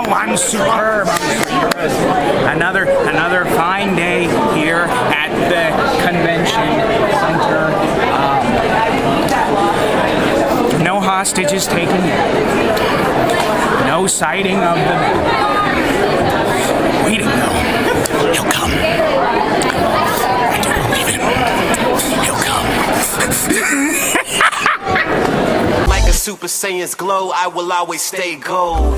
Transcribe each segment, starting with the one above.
Oh, I'm superb. Another fine day here at the convention center. No hostages taken yet. No sighting of the waiting though. He'll come. I do believe it. He'll come. Like a Super Saiyan's glow, I will always stay gold.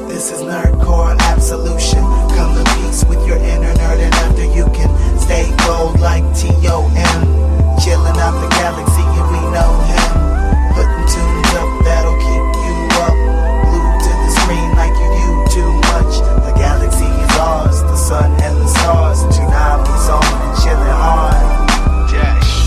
This is Nerdcore Absolution. Come to peace with your inner nerd, and after you can stay gold like T.O.M. Chilling out the galaxy, and we know him. Putting tunes up that'll keep you up. Glued to the screen like you do too much. The galaxy is ours, the sun and the stars. Tsunamis on and chilling hard.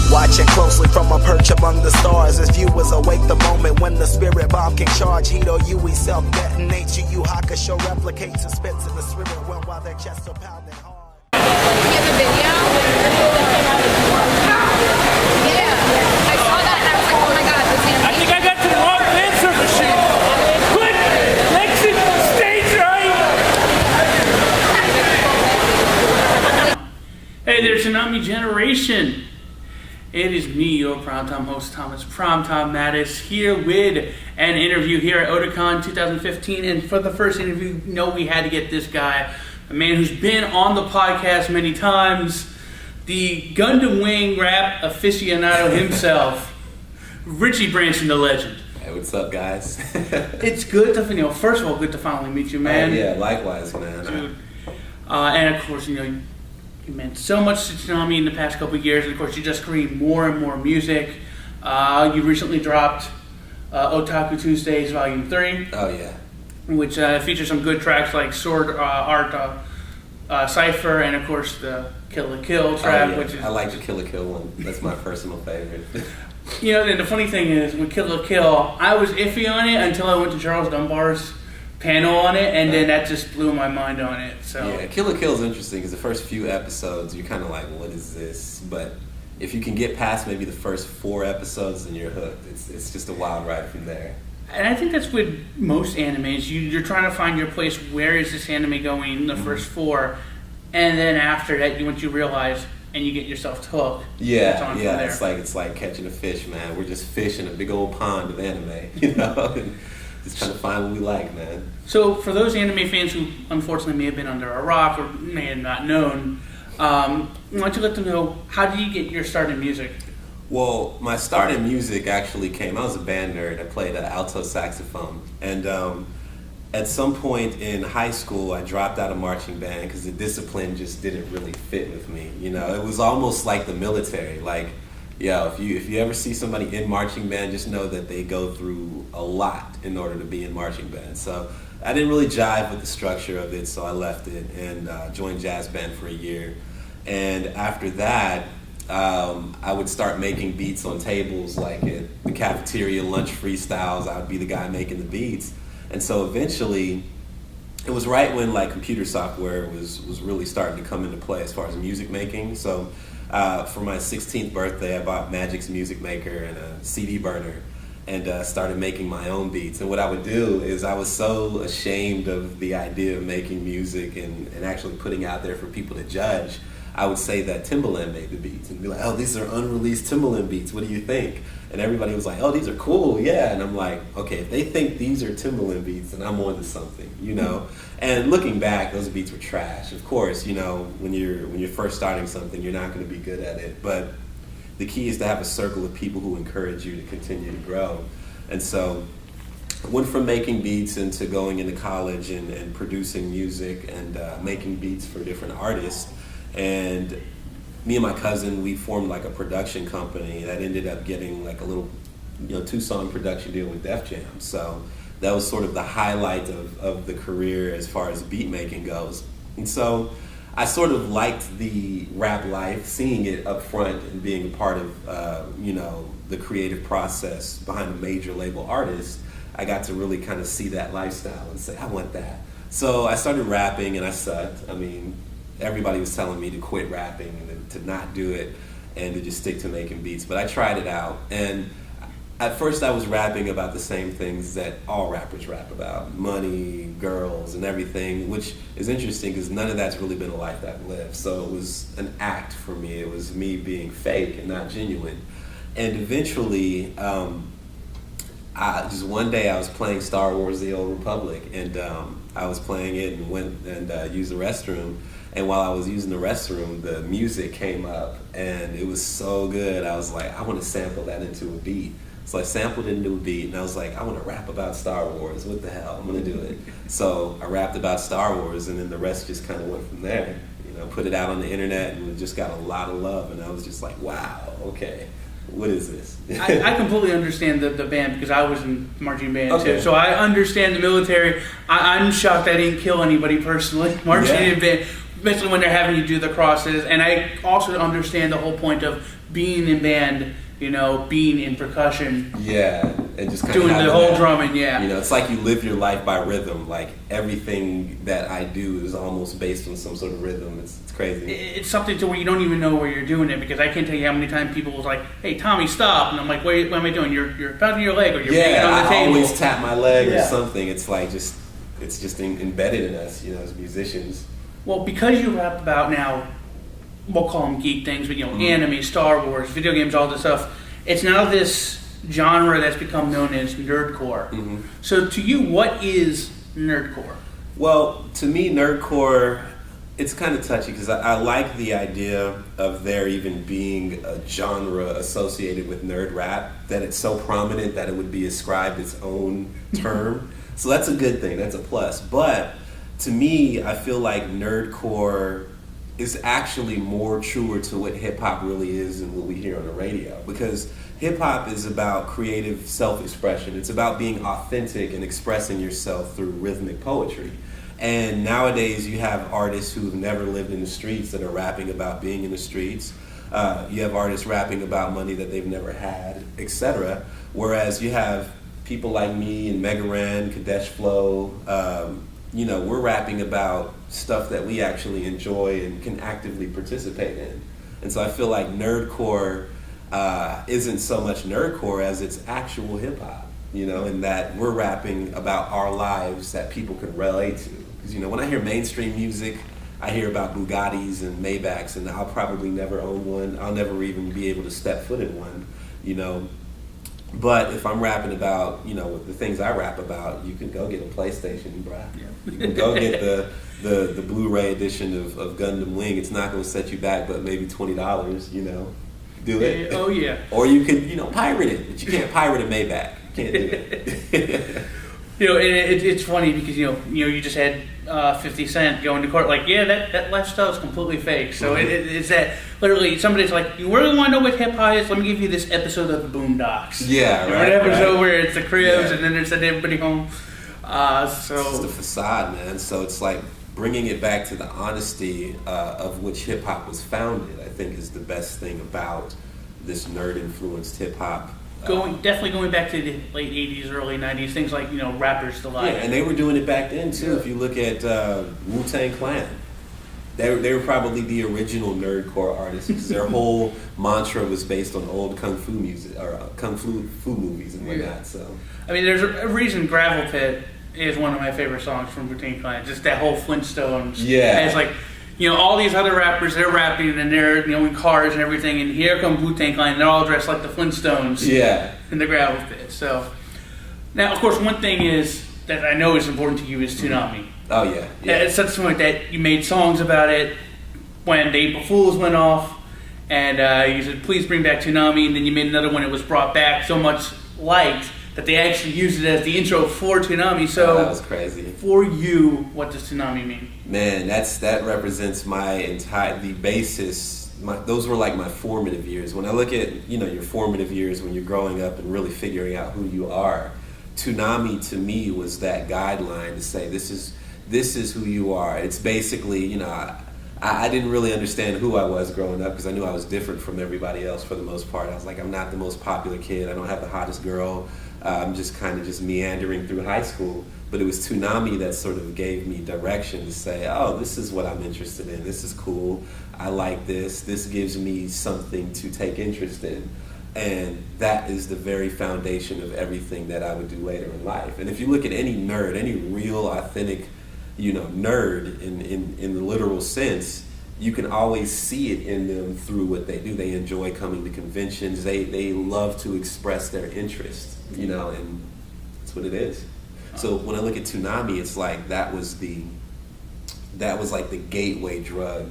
Watching closely from a perch among the stars as viewers await the moment when the spirit bomb can charge. Hito Yui self-detonates, Yu Hakusho replicates suspense in the spirit realm while their chests are pounding hard. You have a video? Yeah. I saw that and I was like, oh my god, this is I think I got the wrong answer machine. Put Lexi on stage right. Hey there, Tsunami Generation. It is me, your Primetime host, Thomas Primetime Mattis, here with an interview here at Otakon 2015. And for the first interview, we had to get this guy, a man who's been on the podcast many times, the Gundam Wing rap aficionado himself, Richie Branson, the legend. Hey, what's up, guys? It's good to, first of all, good to finally meet you, man. Yeah, likewise, man. Dude. And of course, you meant so much to Tsunami in the past couple of years, and of course you just create more and more music. You recently dropped Otaku Tuesdays Volume 3. Oh, yeah. Which features some good tracks like Sword Art Cypher, and of course the Kill la Kill track. Oh, yeah. Which is, I like the Kill la Kill one. That's my personal favorite. And the funny thing is, with Kill la Kill, I was iffy on it until I went to Charles Dunbar's panel on it, and then that just blew my mind on it. So yeah, Kill la Kill is interesting because the first few episodes you're kind of like, what is this? But if you can get past maybe the first 4 episodes, then you're hooked. It's just a wild ride from there. And I think that's with most animes. You're trying to find your place. Where is this anime going in the first 4? And then after that, once you realize and you get yourself hooked. Yeah. It's like catching a fish, man. We're just fish in a big old pond of anime, and just trying to find what we like, man. So for those anime fans who unfortunately may have been under a rock or may have not known, why don't you let them know, how did you get your start in music? Well, my start in music actually came, I was a band nerd. I played alto saxophone. And at some point in high school, I dropped out of marching band because the discipline just didn't really fit with me. It was almost like the military. Like, if you ever see somebody in marching band, just know that they go through a lot in order to be in marching band. So I didn't really jive with the structure of it, so I left it and joined jazz band for a year. And after that, I would start making beats on tables, like at the cafeteria lunch freestyles. I would be the guy making the beats. And so eventually, it was right when computer software was really starting to come into play as far as music making. So for my 16th birthday, I bought Magic's Music Maker and a CD burner and started making my own beats. And what I would do is I was so ashamed of the idea of making music and actually putting out there for people to judge. I would say that Timbaland made the beats and be like, oh, these are unreleased Timbaland beats. What do you think? And everybody was like, oh, these are cool, yeah. And I'm like, okay, if they think these are Timbaland beats, then I'm onto something, And looking back, those beats were trash. Of course, when you're first starting something, you're not going to be good at it. But the key is to have a circle of people who encourage you to continue to grow. And so I went from making beats into going into college and producing music and making beats for different artists. And me and my cousin, we formed a production company that ended up getting a little 2-song production deal with Def Jam. So that was sort of the highlight of the career as far as beat making goes. And so I sort of liked the rap life, seeing it up front and being a part of the creative process behind a major label artist. I got to really kind of see that lifestyle and say, I want that. So I started rapping and I sucked. I mean, everybody was telling me to quit rapping and to not do it and to just stick to making beats. But I tried it out. And at first I was rapping about the same things that all rappers rap about: money, girls, and everything, which is interesting because none of that's really been a life that I've lived. So it was an act for me. It was me being fake and not genuine. And eventually, just one day I was playing Star Wars: The Old Republic, and I was playing it and went and used the restroom. And while I was using the restroom, the music came up, and it was so good. I was like, I want to sample that into a beat. So I sampled it into a beat, and I was like, I want to rap about Star Wars. What the hell? I'm going to do it. So I rapped about Star Wars, and then the rest just kind of went from there. You know, put it out on the internet, and it just got a lot of love. And I was just like, wow, okay, what is this? I completely understand the band because I was in marching band Okay. too. So I understand the military. I'm shocked I didn't kill anybody personally marching in band, especially when they're having you do the crosses. And I also understand the whole point of being in band, you know, being in percussion. Yeah, and just kind doing of the whole drumming, yeah. You know, it's like you live your life by rhythm. Like everything that I do is almost based on some sort of rhythm. It's crazy. It's something to where you don't even know where you're doing it because I can't tell you how many times people was like, "Hey, Tommy, stop!" And I'm like, "Wait, what am I doing? You're pounding your leg or you're banging on the I table." always tap my leg or Yeah. something. It's like it's just embedded in us, you know, as musicians. Well, because you rap about now, we'll call them geek things, but you know, anime, Star Wars, video games, all this stuff. It's now this genre that's become known as nerdcore. So to you, what is nerdcore? Well, to me, nerdcore, it's kind of touchy because I like the idea of there even being a genre associated with nerd rap, that it's so prominent that it would be ascribed its own term. So that's a good thing, that's a plus. But to me, I feel like nerdcore is actually more truer to what hip-hop really is than what we hear on the radio. Because hip-hop is about creative self-expression. It's about being authentic and expressing yourself through rhythmic poetry. And nowadays you have artists who've never lived in the streets that are rapping about being in the streets. You have artists rapping about money that they've never had, etc. Whereas you have people like me and Mega Ran, Kadesh Flow, you know, we're rapping about stuff that we actually enjoy and can actively participate in. And so I feel like nerdcore isn't so much nerdcore as it's actual hip hop, you know, in that we're rapping about our lives that people can relate to. Because, you know, when I hear mainstream music, I hear about Bugattis and Maybachs, and I'll probably never own one. I'll never even be able to step foot in one, you know. But if I'm rapping about, you know, the things I rap about, you can go get a PlayStation, bruh. Yeah. You can go get the Blu-ray edition of Gundam Wing. It's not going to set you back, but maybe $20, you know. Do it. Oh, yeah. Or you could, you know, pirate it, but you can't pirate a Maybach. You can't do it. You know, and it's funny because you just had 50 Cent going to court. Like, yeah, that lifestyle is completely fake. So it's that literally somebody's like, you really want to know what hip hop is? Let me give you this episode of the Boondocks. Yeah, right. right. An episode right. where it's the cribs Yeah. and then they send everybody home. It's just a facade, man. So it's like bringing it back to the honesty of which hip hop was founded. I think is the best thing about this nerd-influenced hip hop. Definitely going back to the late 80s, early 90s, things like, you know, Rappers Delight. Yeah, and they were doing it back then too. Yeah. If you look at Wu-Tang Clan, they were probably the original nerdcore artists because their whole mantra was based on old kung fu music or kung fu movies and whatnot. Yeah. So I mean, there's a reason Gravel Pit is one of my favorite songs from Wu-Tang Clan. Just that whole Flintstones. Yeah. And it's like, you know, all these other rappers, they're rapping and they're, you know, in cars and everything, and here comes Wu-Tang Clan, and they're all dressed like the Flintstones. yeah, In the Gravel Pit. So, now, of course, one thing is that I know is important to you is Toonami. oh yeah, It's such a point that you made songs about it when the April Fools went off, and you said, please bring back Toonami, and then you made another one that was brought back so much liked that they actually used it as the intro for Toonami. So, that was crazy. for you, what does Toonami mean? Man, that represents the basis. Those were like my formative years. When I look at, you know, your formative years when you're growing up and really figuring out who you are, Toonami to me was that guideline to say this is who you are. It's basically, you know, I didn't really understand who I was growing up because I knew I was different from everybody else for the most part. I was like, I'm not the most popular kid. I don't have the hottest girl. I'm just kind of just meandering through high school. But it was Toonami that sort of gave me direction to say, oh, this is what I'm interested in. This is cool. I like this. This gives me something to take interest in. And that is the very foundation of everything that I would do later in life. And if you look at any nerd, any real, authentic, nerd in the literal sense, you can always see it in them through what they do. They enjoy coming to conventions. They love to express their interest, and that's what it is. So when I look at Toonami, it's like that was like the gateway drug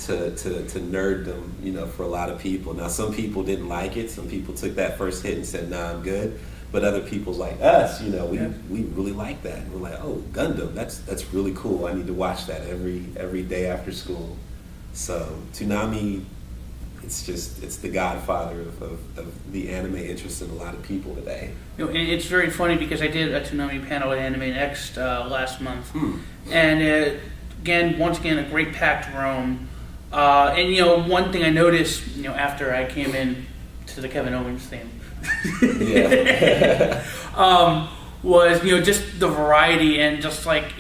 to nerddom, for a lot of people. Now, some people didn't like it. Some people took that first hit and said, "Nah, I'm good." But other people's like us, we really like that. And we're like, "Oh, Gundam, that's really cool. I need to watch that every day after school." So Toonami, it's the godfather of the anime interest in a lot of people today. And it's very funny because I did a Toonami panel at Anime Next last month, and once again, a great packed room. And one thing I noticed, after I came in to the Kevin Owens theme, was just the variety and just like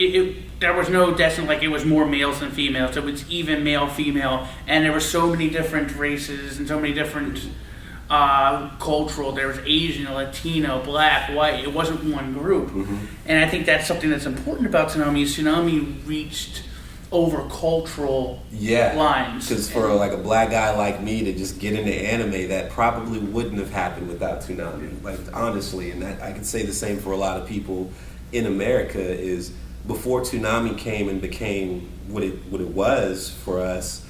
there was no definitely like it was more males than females. It was even male, female, and there were so many different races and so many different cultural. There was Asian, Latino, Black, White. It wasn't one group, and I think that's something that's important about Toonami. Toonami reached over cultural lines. Because for like a black guy like me to just get into anime, that probably wouldn't have happened without Toonami. Like honestly, and I can say the same for a lot of people in America. Is before Toonami came and became what it was for us,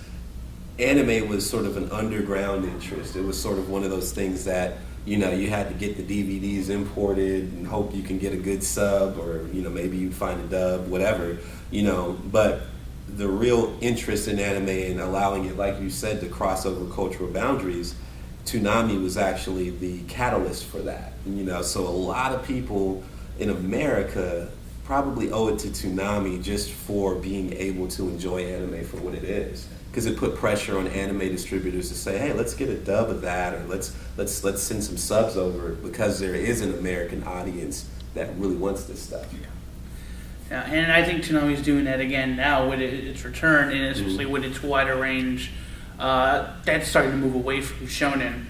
anime was sort of an underground interest. It was sort of one of those things that you had to get the DVDs imported and hope you can get a good sub, or maybe you'd find a dub, whatever. But the real interest in anime and allowing it, like you said, to cross over cultural boundaries, Toonami was actually the catalyst for that. So a lot of people in America probably owe it to Toonami just for being able to enjoy anime for what it is. Because it put pressure on anime distributors to say, hey, let's get a dub of that, or let's send some subs over, because there is an American audience that really wants this stuff. Yeah, and I think Toonami's doing that again now with its return, and especially with its wider range. That's starting to move away from shonen.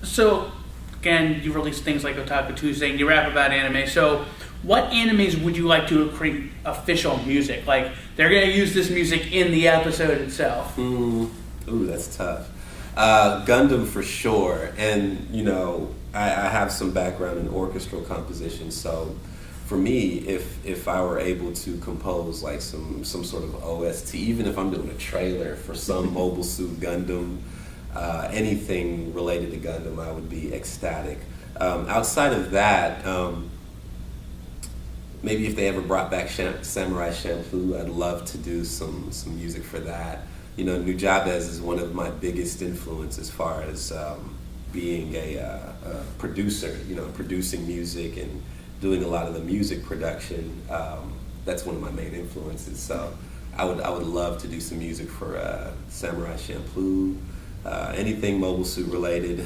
So, again, you release things like Otaku Tuesday, and you rap about anime. So, what animes would you like to create official music? Like, they're going to use this music in the episode itself. Ooh, that's tough. Gundam for sure. And, I have some background in orchestral composition, so for me, if I were able to compose like some sort of OST, even if I'm doing a trailer for some Mobile Suit Gundam, anything related to Gundam, I would be ecstatic. Outside of that, maybe if they ever brought back Samurai Champloo, I'd love to do some music for that. Nujabes is one of my biggest influences as far as being a producer, producing music and doing a lot of the music production. That's one of my main influences. So I would love to do some music for Samurai Champloo, anything Mobile Suit related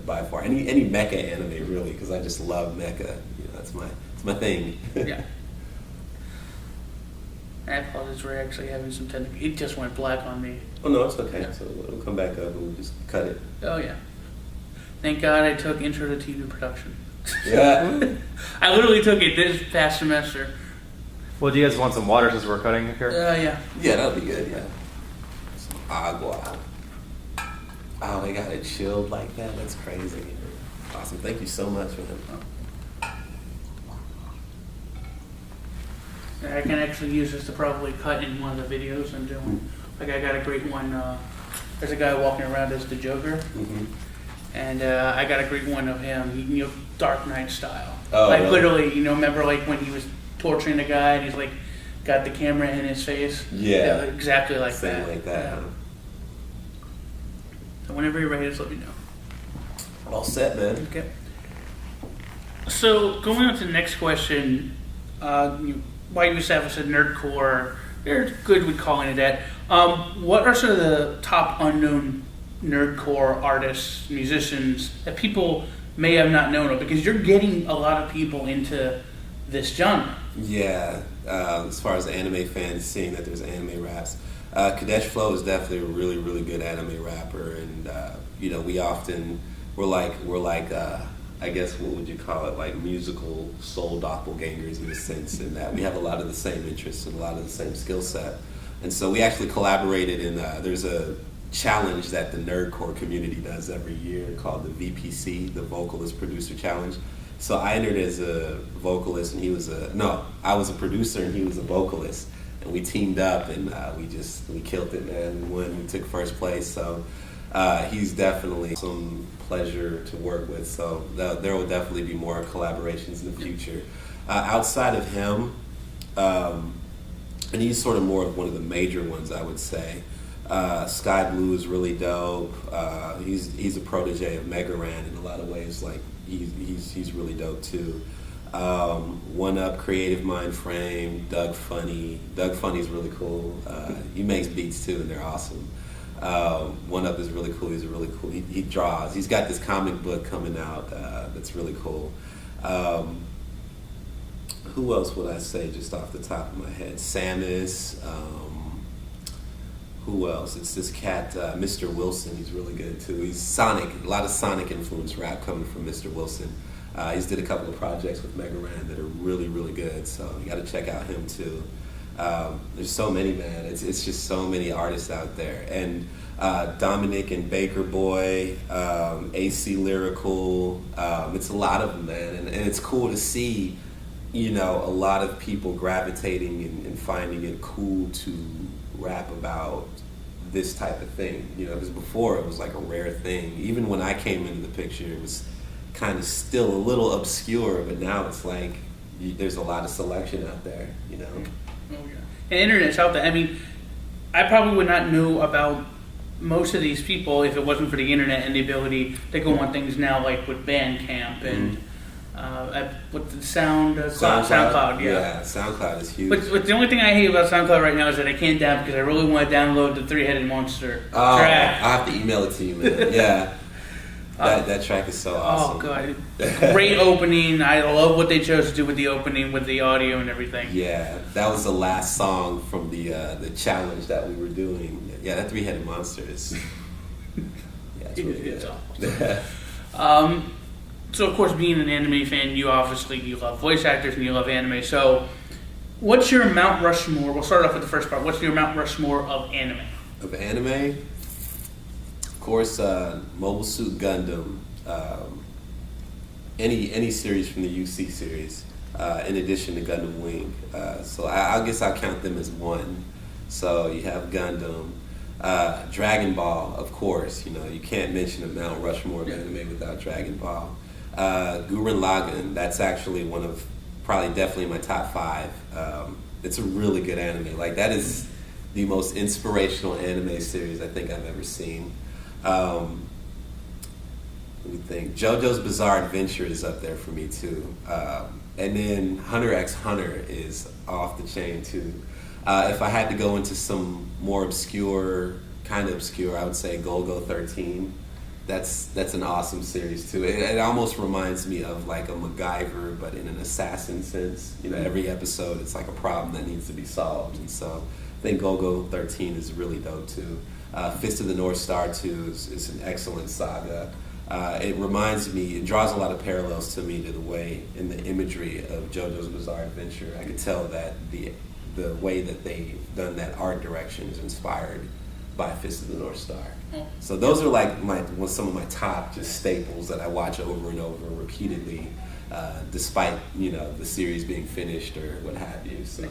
by far. Any mecha anime really, because I just love mecha. It's my thing. Yeah. I apologize for actually having some technical. It just went black on me. Oh no, it's okay. Yeah. So it'll come back up and we'll just cut it. Oh yeah. Thank God I took Intro to TV Production. Yeah. I literally took it this past semester. Well, do you guys want some water since we're cutting here? Yeah. Yeah, that'll be good, yeah. Some agua. Oh, they got it chilled like that? That's crazy. Awesome. Thank you so much for that. I can actually use this to probably cut in one of the videos I'm doing. Like I got a great one. There's a guy walking around as the Joker. And I got a great one of him, Dark Knight style. Oh, like really? literally, remember like when he was torturing the guy and he's like got the camera in his face? Yeah. Exactly like Same that. like that, huh? So whenever you're ready, just let me know. All set, man. Okay. So going on to the next question, why you established a nerdcore, they're good with calling it that. What are some of the top unknown nerdcore artists, musicians that people may have not known of? Because you're getting a lot of people into this genre. Yeah, as far as anime fans, seeing that there's anime raps. Kadesh Flow is definitely a really, really good anime rapper, and we're like I guess what would you call it, like musical soul doppelgangers in a sense, in that we have a lot of the same interests and a lot of the same skill set. And so we actually collaborated in, there's a challenge that the nerdcore community does every year called the VPC, the Vocalist Producer Challenge. So I entered as a vocalist and I was a producer and he was a vocalist. And we teamed up and we killed it, man. We took first place. So he's definitely some pleasure to work with. So there will definitely be more collaborations in the future. Outside of him, and he's sort of more of one of the major ones, I would say. Sky Blue is really dope. He's a protege of Mega Ran in a lot of ways. Like he's really dope too. One Up, Creative Mind Frame, Doug Funny. Doug Funny's really cool. He makes beats too, and they're awesome. One Up is really cool. He's really cool. He draws. He's got this comic book coming out that's really cool. Who else would I say just off the top of my head? Samus. Who else? It's this cat, Mr. Wilson. He's really good too. He's Sonic. A lot of Sonic influence rap coming from Mr. Wilson. He's did a couple of projects with Mega Ran that are really, really good. So you got to check out him too. There's so many, man. It's just so many artists out there. And Dominic and Baker Boy, AC Lyrical. It's a lot of them, man. And it's cool to see, a lot of people gravitating and finding it cool to rap about this type of thing. Because before it was like a rare thing. Even when I came into the picture, it was kind of still a little obscure, but now it's like there's a lot of selection out there, Oh, yeah. And internet's out there. I mean, I probably would not know about most of these people if it wasn't for the internet and the ability to go on things now, like with Bandcamp and what the SoundCloud. Yeah, SoundCloud is huge. But the only thing I hate about SoundCloud right now is that I can't download because I really want to download the Three-Headed Monster track. I have to email it to you, man. Yeah. That track is so awesome. Oh, God. Great opening. I love what they chose to do with the opening, with the audio and everything. Yeah, that was the last song from the challenge that we were doing. Yeah, that Three-Headed Monster is... Yeah, it's really good. It's awesome. So, of course, being an anime fan, you love voice actors and you love anime. So, what's your Mount Rushmore? We'll start off with the first part. What's your Mount Rushmore of anime? Of anime? Of course, Mobile Suit Gundam, any series from the UC series, in addition to Gundam Wing. So I guess I'll count them as one. So you have Gundam, Dragon Ball, of course. You can't mention a Mount Rushmore of anime without Dragon Ball. Gurren Lagann, that's actually one of definitely my top 5. It's a really good anime. Like, that is the most inspirational anime series I think I've ever seen. Let me think. JoJo's Bizarre Adventure is up there for me too. And then Hunter x Hunter is off the chain too. If I had to go into some more obscure, I would say Golgo 13. That's an awesome series too. It almost reminds me of like a MacGyver, but in an assassin sense. Every episode it's like a problem that needs to be solved. And so I think Golgo 13 is really dope too. Fist of the North Star 2 is an excellent saga. It draws a lot of parallels to me to the way in the imagery of JoJo's Bizarre Adventure. I could tell that the way that they've done that art direction is inspired by Fist of the North Star. So those are like some of my top just staples that I watch over and over repeatedly, despite the series being finished or what have you. So.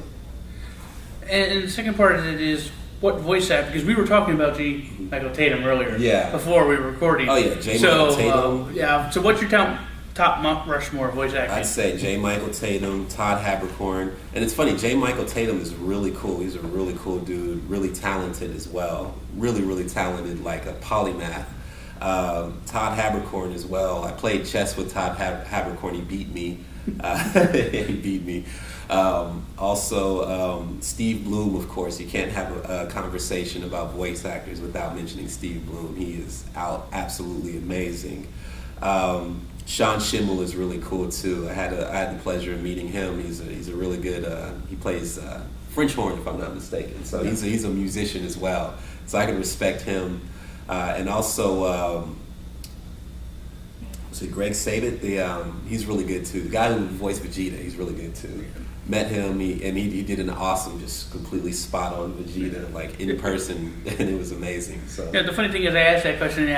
And the second part of it is what voice actor, because we were talking about J. Michael Tatum earlier. Yeah. Before we were recording. Oh yeah, J. Michael Tatum. So what's your top Mount Rushmore voice acting? I'd say J. Michael Tatum, Todd Haberkorn, and it's funny. J. Michael Tatum is really cool. He's a really cool dude, really talented as well. Really, really talented, like a polymath. Todd Haberkorn as well. I played chess with Todd Haberkorn. He beat me. He beat me. Also, Steve Bloom, of course. You can't have a conversation about voice actors without mentioning Steve Bloom. He is absolutely amazing. Sean Schimmel is really cool too. I had the pleasure of meeting him. He's a really good. He plays French horn, if I'm not mistaken. So he's a musician as well. So I can respect him, and also was it Greg Sabat? He's really good too. The guy who voiced Vegeta, he's really good too. Met him, he did an awesome, just completely spot on Vegeta, like in person, and it was amazing. So Yeah, the funny thing is, I asked that question, and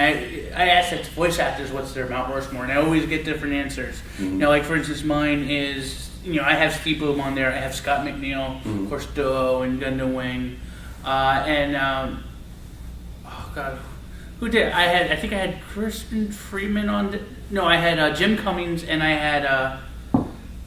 I asked it to voice actors what's their Mount Rushmore, and I always get different answers. You know, like for instance, mine is, you know, I have Steve Bloom on there, I have Scott McNeil, of course, Duo and Gundam Wing, oh god, who did? I think I had Kristen Freeman on. I had Jim Cummings and I had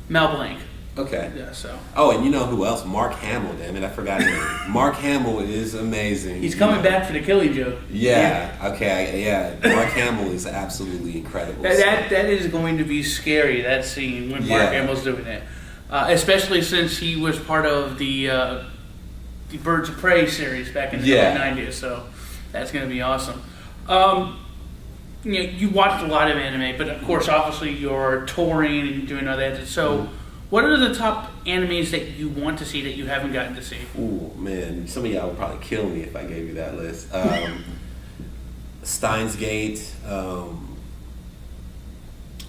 Mel Blanc. okay. Yeah, so Oh, and you know who else? Mark Hamill. Damn it, I forgot his name. Mark Hamill is amazing. he's coming back for the Killing Joke. Yeah. Okay. Mark Hamill is absolutely incredible. That is going to be scary. That scene when Mark Yeah. Hamill's doing it, especially since he was part of the Birds of Prey series back in the early '90s. So that's going to be awesome. You watched a lot of anime, but of course, obviously, you're touring and doing all that. So, what are the top animes that you want to see that you haven't gotten to see? Ooh, man, some of y'all would probably kill me if I gave you that list. Steins Gate,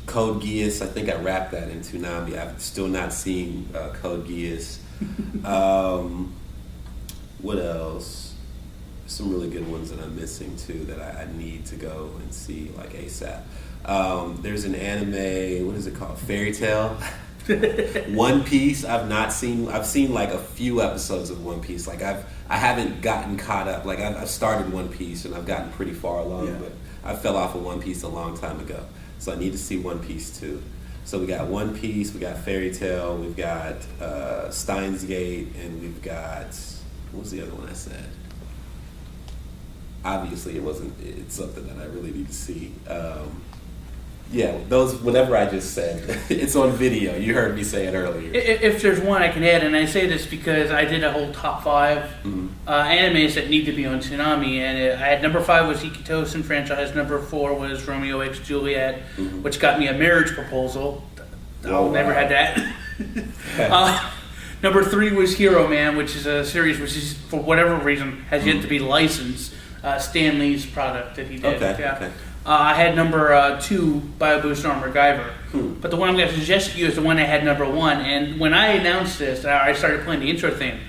Code Geass. I think I wrapped that in Toonami. I've still not seen Code Geass. What else? Some really good ones that I'm missing too that I need to go and see like ASAP. There's an anime, what is it called? Fairy Tale. One Piece. I've seen like a few episodes of One Piece. Like I haven't gotten caught up. Like I've started One Piece and I've gotten pretty far along, but I fell off of One Piece a long time ago. So I need to see One Piece too. So we got One Piece, we got Fairy Tale, we've got Steins Gate, and we've got, what was the other one I said? Obviously, it's something that I really need to see. Whatever I just said, it's on video. You heard me say it earlier. If there's one I can add, and I say this because I did a whole top 5 animes that need to be on Toonami, and I had number 5 was Ikitosen franchise, number 4 was Romeo x Juliet, which got me a marriage proposal. I'll never had that. Number 3 was Hero Man, which is a series which is, for whatever reason, has yet to be licensed. Stan Lee's product that he did. Okay. I had number 2, Bio Boost Armor Guyver. But the one I'm going to suggest to you is the one I had number 1. And when I announced this, I started playing the intro theme,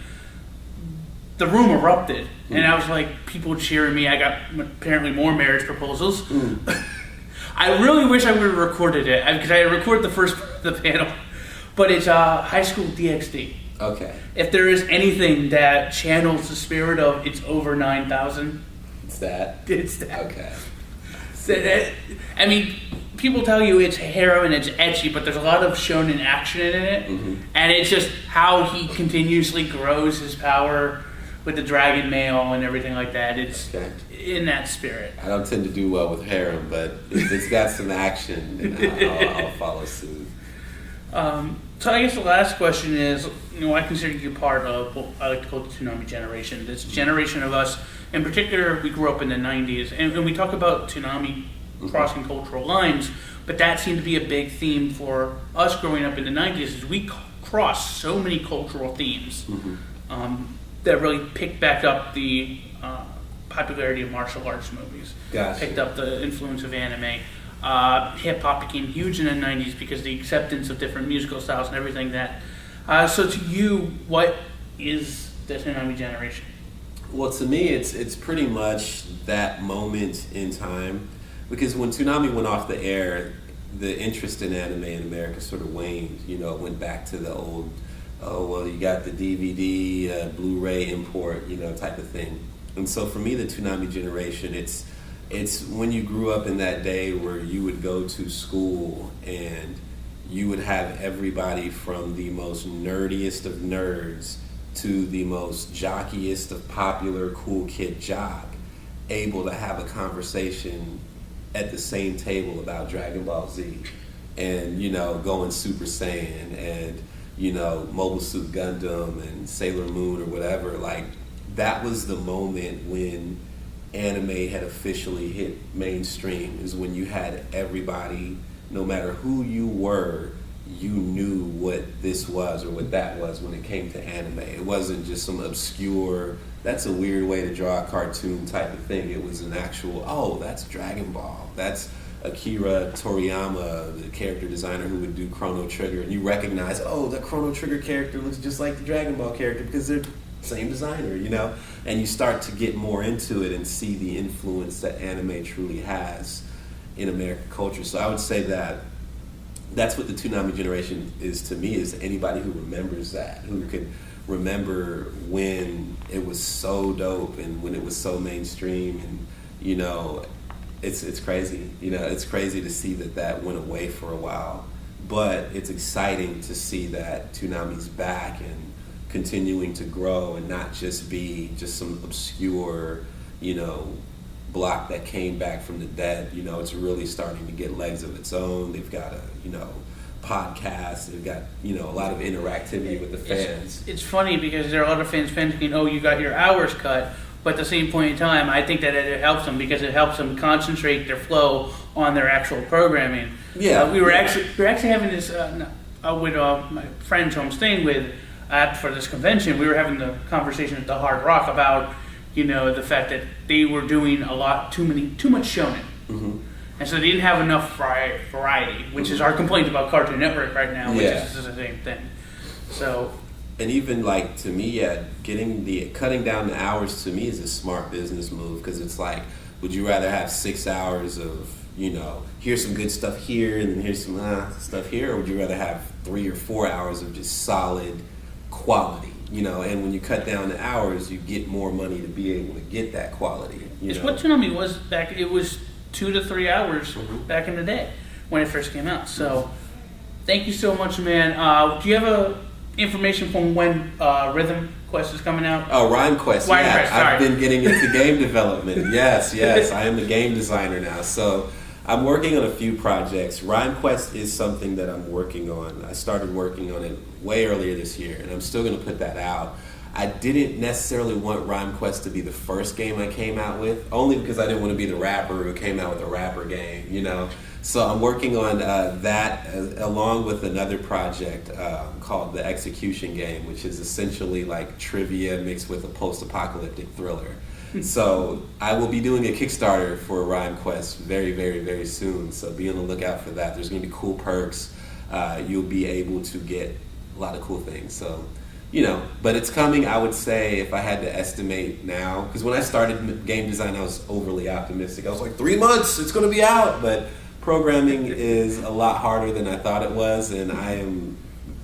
the room erupted. And I was like, people cheering me. I got apparently more marriage proposals. I really wish I would have recorded it, because I recorded the first part of the panel. But it's High School DxD. Okay. If there is anything that channels the spirit of It's Over 9,000, It's that? it's that. Okay. I mean, people tell you it's harrow and it's etchy, but there's a lot of shonen action in it, and it's just how he continuously grows his power with the dragon mail and everything like that. It's in that spirit. I don't tend to do well with harem, but if it's got some action, then I'll follow suit. So I guess the last question is, I consider you part of what I like to call the Toonami generation. This generation of us, in particular, we grew up in the 90s, and we talk about Toonami crossing cultural lines, but that seemed to be a big theme for us growing up in the 90s, is we crossed so many cultural themes that really picked back up the popularity of martial arts movies, picked up the influence of anime. Hip-hop became huge in the 90s because of the acceptance of different musical styles and everything that. So to you, what is the Toonami generation? Well, to me, it's pretty much that moment in time, because when Toonami went off the air, the interest in anime in America sort of waned. It went back to the old, you got the DVD, Blu-ray import, type of thing. And so for me, the Toonami generation, it's when you grew up in that day where you would go to school and you would have everybody from the most nerdiest of nerds to the most jockiest of popular cool kid jock able to have a conversation at the same table about Dragon Ball Z and, going Super Saiyan and, Mobile Suit Gundam and Sailor Moon or whatever. Like, that was the moment when anime had officially hit mainstream, is when you had everybody, no matter who you were, you knew what this was or what that was when it came to anime. It wasn't just some obscure, that's a weird way to draw a cartoon type of thing. It was an actual, oh, that's Dragon Ball. That's Akira Toriyama, the character designer who would do Chrono Trigger. And you recognize, oh, the Chrono Trigger character looks just like the Dragon Ball character because they're the same designer, you know? And you start to get more into it and see the influence that anime truly has in American culture. So I would say that that's what the Toonami generation is to me, is anybody who remembers that, who could remember when it was so dope and when it was so mainstream. And, you know, it's crazy. You know, it's crazy to see that went away for a while. But it's exciting to see that Toonami's back and continuing to grow and not just be just some obscure, you know, block that came back from the dead. You know, it's really starting to get legs of its own. They've got a, you know, podcast. They've got, you know, a lot of interactivity with the fans. It's funny because there are a lot of fans thinking, oh, you got your hours cut. But at the same point in time, I think that it helps them because it helps them concentrate their flow on their actual programming. Yeah. We were actually having this with my friends who I'm staying with for this convention. We were having the conversation at the Hard Rock about, you know, the fact that they were doing too much shonen. Mm-hmm. And so they didn't have enough variety, which is our complaint about Cartoon Network right now, which is the same thing. So, and even like to me, cutting down the hours to me is a smart business move, because it's like, would you rather have 6 hours of, you know, here's some good stuff here and then here's some stuff here, or would you rather have 3 or 4 hours of just solid quality? You know, and when you cut down the hours, you get more money to be able to get that quality. It's what Toonami was back. It was 2 to 3 hours back in the day when it first came out. So, thank you so much, man. Do you have information from when Rhythm Quest is coming out? Oh, Rhyme Quest. Rhyme Quest, sorry. I've been getting into game development. Yes. I am a game designer now. So I'm working on a few projects. Rhyme Quest is something that I'm working on. I started working on it way earlier this year, and I'm still going to put that out. I didn't necessarily want Rhyme Quest to be the first game I came out with, only because I didn't want to be the rapper who came out with a rapper game, you know. So I'm working on that along with another project called The Execution Game, which is essentially like trivia mixed with a post-apocalyptic thriller. So I will be doing a Kickstarter for Rhyme Quest very, very, very soon. So be on the lookout for that. There's going to be cool perks. You'll be able to get a lot of cool things. So, you know, but it's coming. I would say, if I had to estimate now, because when I started game design, I was overly optimistic. I was like, 3 months, it's going to be out. But programming is a lot harder than I thought it was, and I am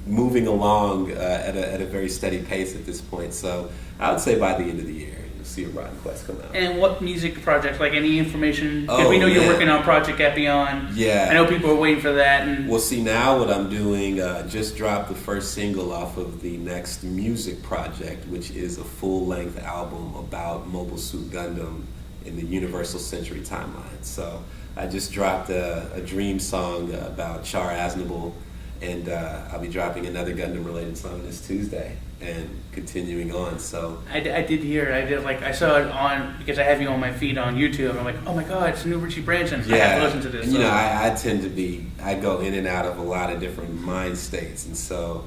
moving along at a very steady pace at this point. So I would say by the end of the year, you'll see a Rhyme Quest come out. And what music projects, like any information? Because we know you're working on Project Epion. Yeah. I know people are waiting for that. And well, see, now what I'm doing, just dropped the first single off of the next music project, which is a full-length album about Mobile Suit Gundam in the Universal Century timeline. So I just dropped a Dream song about Char Aznable, and I'll be dropping another Gundam-related song this Tuesday, and continuing on. So I did hear it. I saw it on, because I have you on my feed on YouTube, and I'm like, oh my god, it's new Richie Branson. I have to listen to this. And, you know, I tend to I go in and out of a lot of different mind states, and so,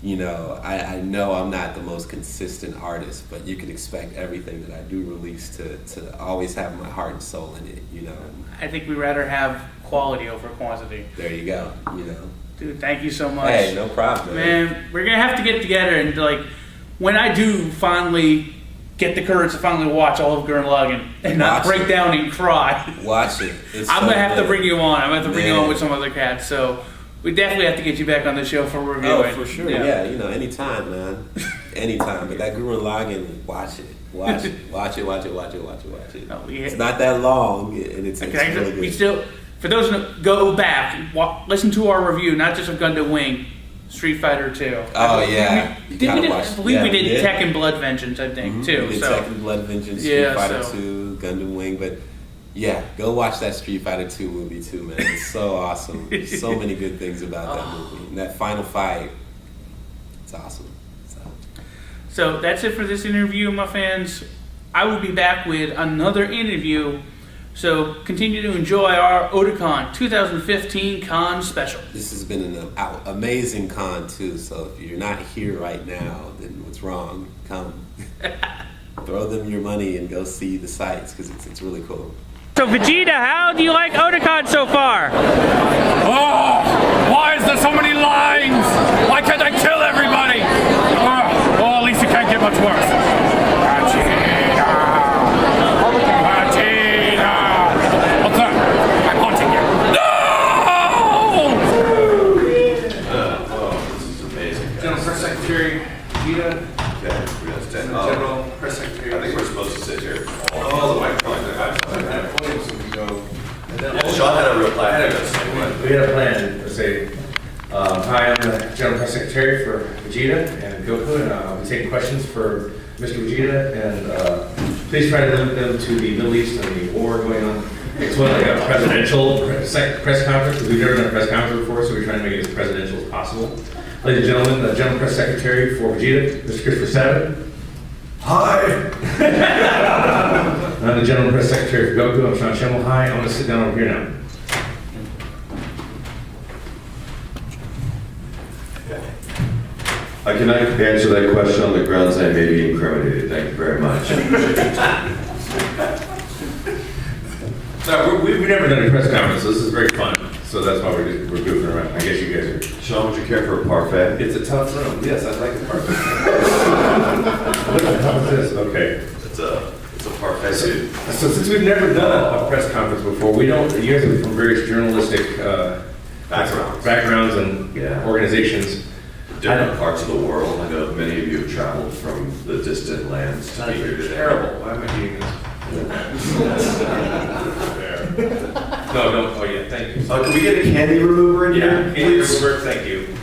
you know, I know I'm not the most consistent artist, but you can expect everything that I do release to always have my heart and soul in it, you know. I think we'd rather have quality over quantity. There you go, you know. Dude, thank you so much. Hey, no problem, man. We're going to have to get together, and like, when I do finally get the courage to finally watch all of Gurren Lagann and not break down and cry. Watch it. I'm going to have to bring you on. I'm going to have to bring you on with some other cats, so we definitely have to get you back on the show for reviewing. Oh, for sure. Yeah, you know, anytime, man. Anytime. But that Gurren Lagann, watch it. Watch it. Watch it. Oh, yeah. It's not that long, and it's really good. We still, for those who go back, listen to our review, not just of Gundam Wing, Street Fighter 2. Oh, yeah. I believe we did Tekken Blood Vengeance, I think, too. We did Tekken Blood Vengeance, Street Fighter 2, Gundam Wing, but yeah, go watch that Street Fighter 2 movie too, man. It's so awesome. So many good things about that movie. And that final fight, it's awesome. So that's it for this interview, my fans. I will be back with another interview So continue to enjoy our Otakon 2015 con special. This has been an amazing con too. So if you're not here right now, then what's wrong? Come, throw them your money and go see the sites because it's really cool. So Vegeta, how do you like Otakon so far? Oh, why is there so many lines? Why can't I kill everybody? Oh, well, at least it can't get much worse. Vegeta! Vegeta! What's that? I'm haunting you. No! This is amazing. General Press Secretary Vegeta. Okay, we understand. General Press Secretary. I think we're supposed to sit here. Oh, the microphone. Sean had a real plan. We had a plan to say, hi, I'm the General Press Secretary for Vegeta and Goku, and I'll be taking questions for Mr. Vegeta, and please try to limit them to the Middle East and the war going on. It's one like a presidential press conference, because we've never done a press conference before, so we're trying to make it as presidential as possible. Ladies and gentlemen, the General Press Secretary for Vegeta, Mr. Christopher Sabat. Hi! I'm the General Press Secretary for Goku. I'm Sean Schemmel. Hi, I'm going to sit down over here now. I cannot answer that question on the grounds I may be incriminated. Thank you very much. So we've never done a press conference, so this is very fun. So that's why we're goofing around. I guess you guys are. Sean, would you care for a parfait? It's a tough room. Yes, I'd like a parfait. How is this? Okay. It's a parfait suit. So since we've never done a press conference before, we don't. You guys are from various journalistic backgrounds and organizations. Different parts of the world. I know many of you have traveled from the distant lands to be here today. Terrible. Why am I doing this? No, oh yeah, thank you. Can we get a candy remover in here? Yeah, Please? thank you.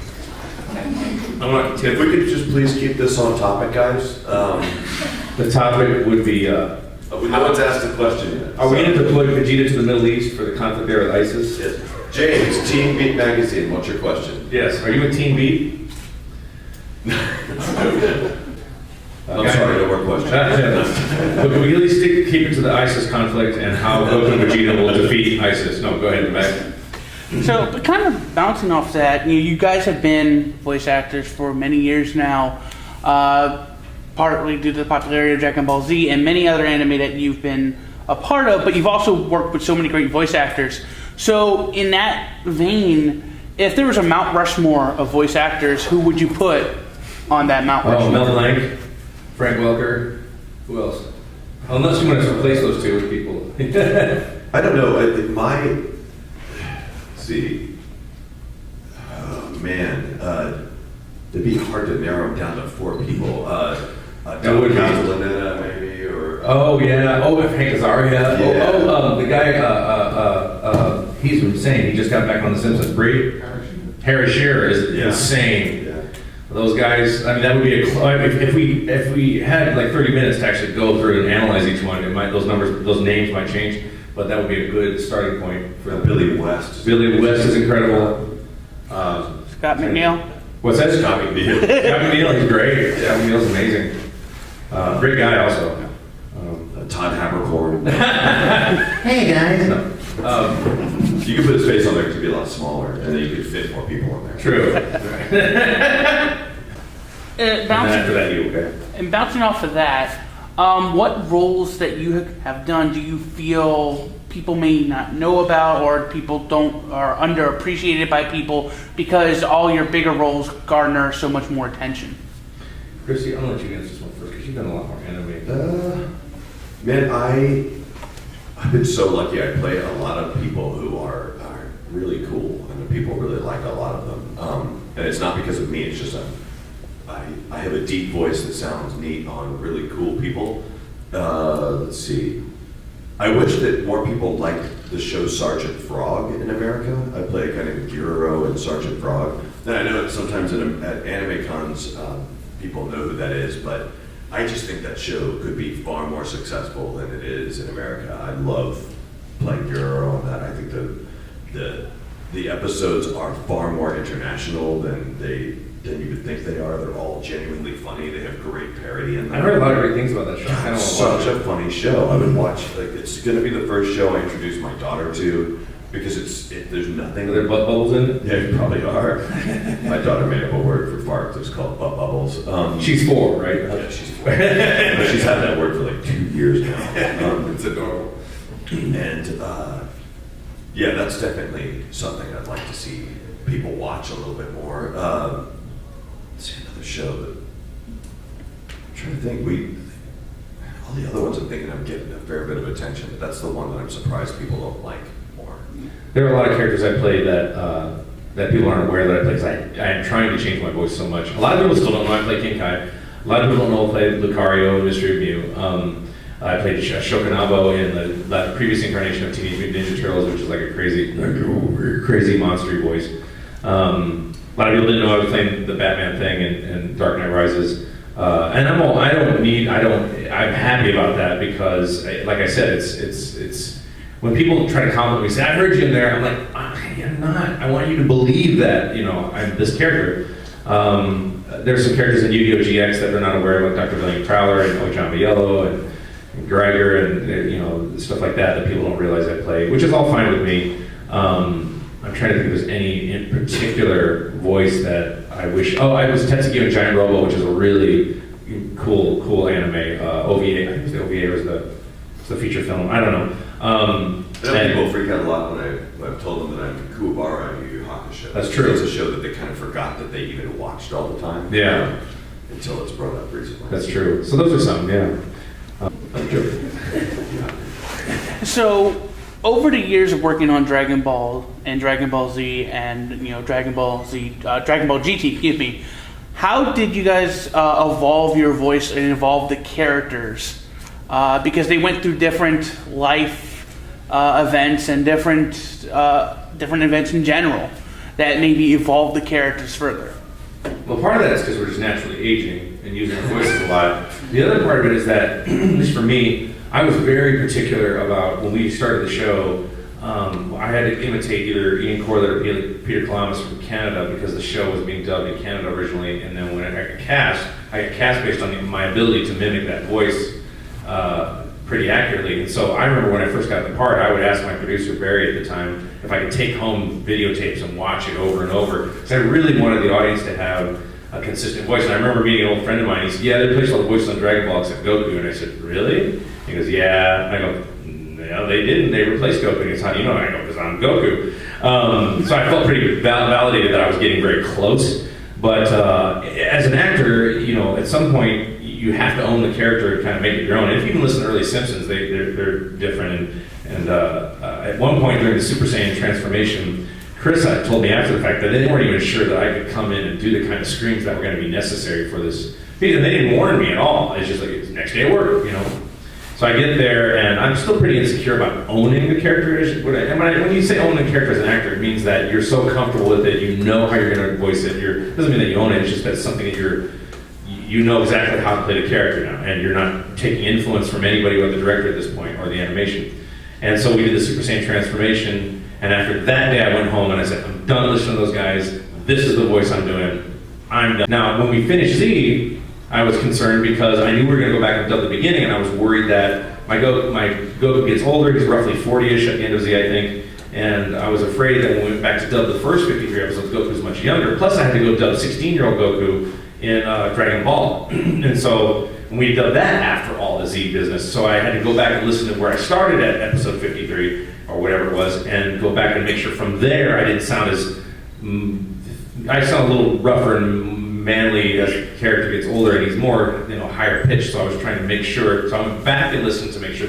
I want If we could just please keep this on topic, guys. the topic would be, No one's asked a question yet. are we going to deploy Vegeta to the Middle East for the conflict there with ISIS? Yes. James, Teen Beat Magazine, what's your question? Yes. Are you a Team Beat? I'm sorry, no more questions. But can we at least keep it to the ISIS conflict and how Goku and Vegeta will defeat ISIS? No, go ahead, back. So, but kind of bouncing off that, you guys have been voice actors for many years now, partly due to the popularity of Dragon Ball Z and many other anime that you've been a part of, but you've also worked with so many great voice actors. So, in that vein, if there was a Mount Rushmore of voice actors, who would you put on that Mount Rushmore? Mel Blanc, Frank Welker, who else? Unless you want to replace those two people. I don't know. Let's see. Oh, man. It'd be hard to narrow them down to 4 people. That would be. Lynetta, maybe, or... Oh, yeah. Oh, Hank Azaria. Yeah. The guy, he's insane. He just got back on The Simpsons. Bree? Harry Shearer is insane. Yeah. Those guys, I mean, that would be if we had like 30 minutes to actually go through and analyze each one, those names might change, but that would be a good starting point for Billy West. Billy West is incredible. Scott McNeil? What's that? Scott McNeil. Scott McNeil, he's great. Scott McNeil's amazing. Great guy also. Todd Haberkorn. Hey guys. You could put his face on there because it'd be a lot smaller, and then you could fit more people on there. True. And after that, you okay? And bouncing off of that, what roles that you have done do you feel people may not know about, or people are underappreciated by people because all your bigger roles garner so much more attention? Chrissy, I'm gonna let you answer this one first because you've done a lot more anime. Man, I've been so lucky. I play a lot of people who are really cool, and the people really like a lot of them. And it's not because of me. It's just I have a deep voice that sounds neat on really cool people. Let's see. I wish that more people liked the show Sergeant Frog in America. I play a kind of Guro in Sergeant Frog. And I know that sometimes at anime cons, people know who that is, but I just think that show could be far more successful than it is in America. I love playing Guro on that. I think the episodes are far more international than they than you would think they are. They're all genuinely funny. They have great parody in them. I heard a lot of great things about that show. I kinda It's wanna watch such it. a funny show. I would watch. Like, it's going to be the first show I introduce my daughter to because there's nothing. Are there butt bubbles in it? Yeah, you probably are. My daughter made up a word for fart. It's called butt bubbles. She's 4, right? Yeah, she's 4. But she's had that word for like 2 years now. It's adorable. And yeah, that's definitely something I'd like to see people watch a little bit more. Let's see another show that I'm trying to think. All the other ones I'm thinking I'm getting a fair bit of attention, but that's the one that I'm surprised people don't like more. There are a lot of characters I play that that people aren't aware that I play because I am trying to change my voice so much. A lot of people still don't know I play King Kai. A lot of people don't know I play Lucario in Mystery of Mew. I played Shokunabo in the previous incarnation of Teenage Mutant Ninja Turtles, which is like a crazy monstery voice. A lot of people didn't know I was playing the Batman thing and Dark Knight Rises. And I'm happy about that because, like I said, it's when people try to compliment me, say, I heard you in there, I'm like, I'm not. I want you to believe that, I'm this character. There's some characters in Yu-Gi-Oh! GX that they're not aware of, like Dr. William Prowler and Ojamba Yellow and Gregor and, stuff like that people don't realize I play, which is all fine with me. I'm trying to think if there's any in particular voice that I wish. Oh, I was Tetsuki and Giant Robo, which is a really cool anime. OVA. I think the OVA was the feature film. I don't know. People freak out a lot when I've told them that I'm Kuwabara in Yu Yu Hakusho. That's true. It's a show that they kind of forgot that they even watched all the time. Yeah. Until it's brought up recently. That's true. So those are some, yeah. I'm joking. So, over the years of working on Dragon Ball and Dragon Ball Z and Dragon Ball GT, excuse me, how did you guys evolve your voice and evolve the characters? Because they went through different life events and different events in general that maybe evolved the characters further. Well, part of that is because we're just naturally aging and using our voices a lot. The other part of it is that, at least for me, I was very particular about when we started the show. I had to imitate either Ian Corlett or Peter Columbus from Canada because the show was being dubbed in Canada originally, and then when I got cast based on my ability to mimic that voice pretty accurately. And so I remember when I first got the part, I would ask my producer Barry at the time if I could take home videotapes and watch it over and over because I really wanted the audience to have a consistent voice. And I remember meeting an old friend of mine. He said, "Yeah, they replaced all the voices on Dragon Ball except Goku." And I said, "Really?" He goes, "Yeah." I go, "No, they didn't. They replaced Goku." And he goes, "How do you know?" I go, "Because I'm Goku." So I felt pretty validated that I was getting very close. But as an actor, at some point, you have to own the character and kind of make it your own. And if you even listen to early Simpsons, they're different. And at one point during the Super Saiyan transformation, Chris had told me after the fact that they weren't even sure that I could come in and do the kind of screams that were going to be necessary for this. And they didn't warn me at all. It's just like, it's the next day at work, So I get there, and I'm still pretty insecure about owning the character. And when you say own the character as an actor, it means that you're so comfortable with it, you know how you're going to voice it. It doesn't mean that you own it, it's just that it's something that you know exactly how to play the character now, and you're not taking influence from anybody but the director at this point, or the animation. And so we did the Super Saiyan transformation, and after that day I went home and I said, I'm done listening to those guys, this is the voice I'm doing, I'm done. Now, when we finished Z, I was concerned because I knew we were going to go back and dub the beginning, and I was worried that my Goku gets older, he's roughly 40-ish at the end of Z, I think, and I was afraid that when we went back to dub the first 53 episodes, Goku was much younger, plus I had to go dub 16-year-old Goku in Dragon Ball. And so we dubbed that after all the Z business. So I had to go back and listen to where I started at episode 53 or whatever it was, and go back and make sure from there I didn't sound as I sound a little rougher and manly as the character gets older and he's more higher pitched. So I was trying to make sure. So I went back and listened to make sure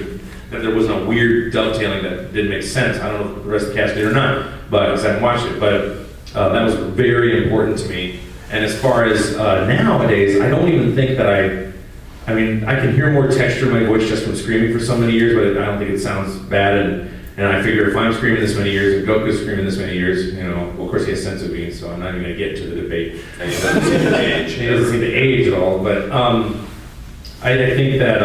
that there wasn't a weird dovetailing that didn't make sense. I don't know if the rest of the cast did or not, but because I haven't watched it. But that was very important to me. And as far as nowadays, I don't even think that I can hear more texture in my voice just from screaming for so many years, but I don't think it sounds bad. And I figure if I'm screaming this many years and Goku's screaming this many years, well, of course he has sense of being, so I'm not even going to get to the debate. And he doesn't seem to age. He doesn't seem to age at all. But I think that